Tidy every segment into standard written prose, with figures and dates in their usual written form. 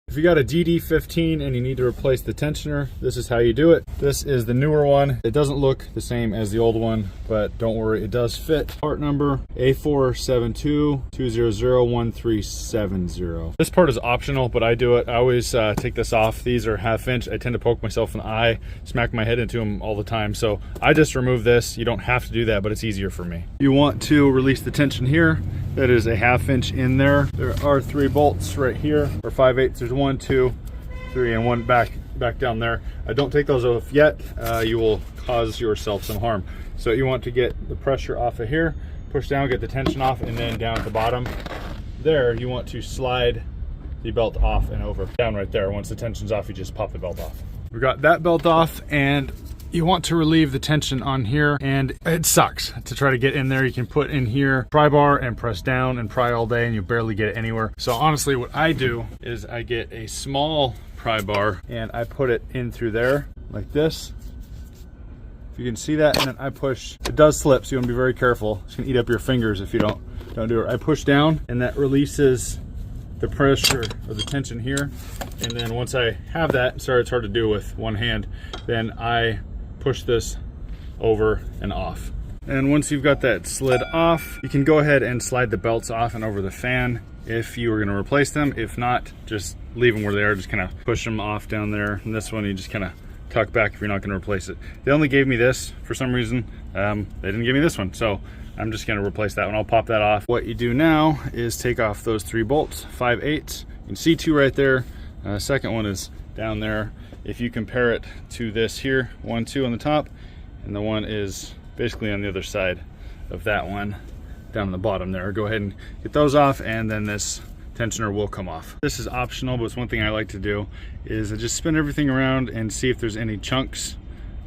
If you got a DD15 and you need to replace the tensioner, this is how you do it. This is the newer one. It doesn't look the same as the old one, but don't worry, it does fit. Part number A472-200-1370. This part is optional, but I do it. I always take this off. These are 1/2 inch. I tend to poke myself in the eye, smack my head into them all the time. So I just remove this. You don't have to do that, but it's easier for me. You want to release the tension here. That is a 1/2 inch in there. There are 3 bolts right here, or 5/8. There's 1, 2, 3, and 1 back down there. Don't take those off yet. You will cause yourself some harm. So you want to get the pressure off of here, push down, get the tension off, and then down at the bottom there, you want to slide the belt off and over. Down right there. Once the tension's off, you just pop the belt off. We got that belt off, and you want to relieve the tension on here, and it sucks to try to get in there. You can put in here, pry bar, and press down and pry all day, and you barely get it anywhere. So honestly, what I do is I get a small pry bar and I put it in through there like this. If you can see that, and then I push. It does slip, so you want to be very careful. It's gonna eat up your fingers if you don't do it. I push down, and that releases the pressure or the tension here. And then once I have that, sorry, it's hard to do with one hand, then I push this over and off. And once you've got that slid off, you can go ahead and slide the belts off and over the fan if you were going to replace them. If not, just leave them where they are. Just kind of push them off down there. And this one, you just kind of tuck back if you're not going to replace it. They only gave me this for some reason. They didn't give me this one, so I'm just going to replace that one. I'll pop that off. What you do now is take off those 3 bolts, 5/8. You can see 2 right there. Second one is down there. If you compare it to this here, 1, 2 on the top, and the one is basically on the other side of that one down on the bottom there. Go ahead and get those off, and then this tensioner will come off. This is optional, but it's one thing I like to do is I just spin everything around and see if there's any chunks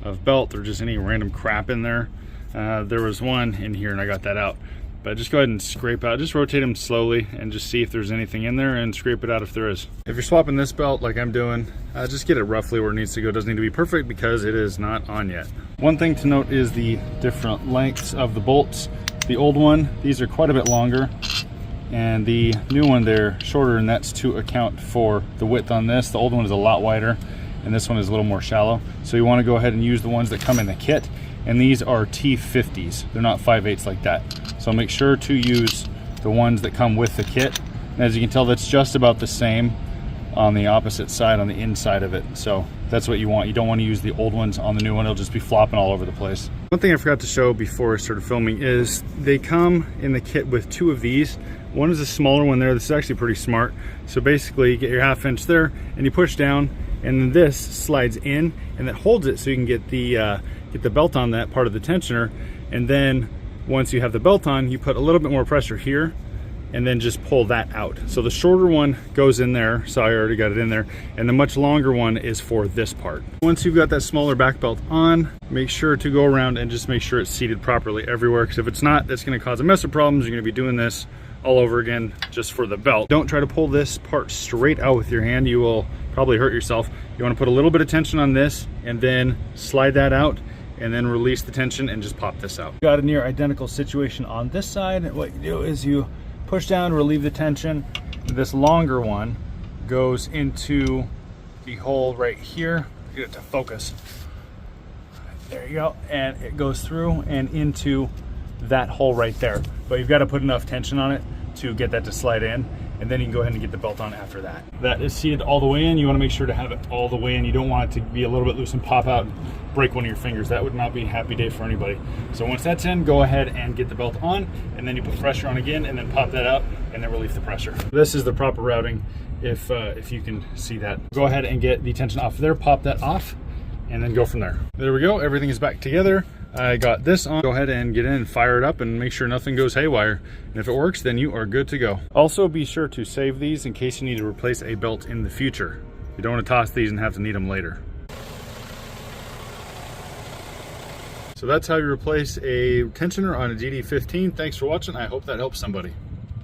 of belt or just any random crap in there. There was one in here and I got that out. But just go ahead and scrape out, just rotate them slowly and just see if there's anything in there and scrape it out if there is. If you're swapping this belt like I'm doing, just get it roughly where it needs to go. It doesn't need to be perfect because it is not on yet. One thing to note is the different lengths of the bolts. The old one, these are quite a bit longer, and the new one, they're shorter, and that's to account for the width on this. The old one is a lot wider, and this one is a little more shallow. So you want to go ahead and use the ones that come in the kit, and these are T50s. They're not 5/8 like that. So make sure to use the ones that come with the kit. And as you can tell, that's just about the same on the opposite side, on the inside of it. So that's what you want. You don't want to use the old ones on the new one. It'll just be flopping all over the place. One thing I forgot to show before I started filming is they come in the kit with 2 of these. One is a smaller one there. This is actually pretty smart. So basically you get your 1/2 inch there and you push down, and then this slides in and that holds it so you can get the belt on that part of the tensioner. And then once you have the belt on, you put a little bit more pressure here and then just pull that out. So the shorter one goes in there, so I already got it in there, and the much longer one is for this part. Once you've got that smaller back belt on, make sure to go around and just make sure it's seated properly everywhere, because if it's not, that's gonna cause a mess of problems. You're gonna be doing this all over again just for the belt. Don't try to pull this part straight out with your hand. You will probably hurt yourself. You wanna put a little bit of tension on this and then slide that out, and then release the tension and just pop this out. Got a near identical situation on this side. What you do is you push down, relieve the tension. This longer one goes into the hole right here. Get it to focus. There you go. And it goes through and into that hole right there. But you've got to put enough tension on it to get that to slide in, and then you can go ahead and get the belt on after that. That is seated all the way in. You want to make sure to have it all the way in. You don't want it to be a little bit loose and pop out and break one of your fingers. That would not be a happy day for anybody. So once that's in, go ahead and get the belt on, and then you put pressure on again, and then pop that out, and then relieve the pressure. This is the proper routing if you can see that. Go ahead and get the tension off there, pop that off, and then go from there. There we go, everything is back together. I got this on. Go ahead and get in and fire it up and make sure nothing goes haywire. And if it works, then you are good to go. Also, be sure to save these in case you need to replace a belt in the future. You don't want to toss these and have to need them later. So that's how you replace a tensioner on a DD15. Thanks for watching. I hope that helps somebody.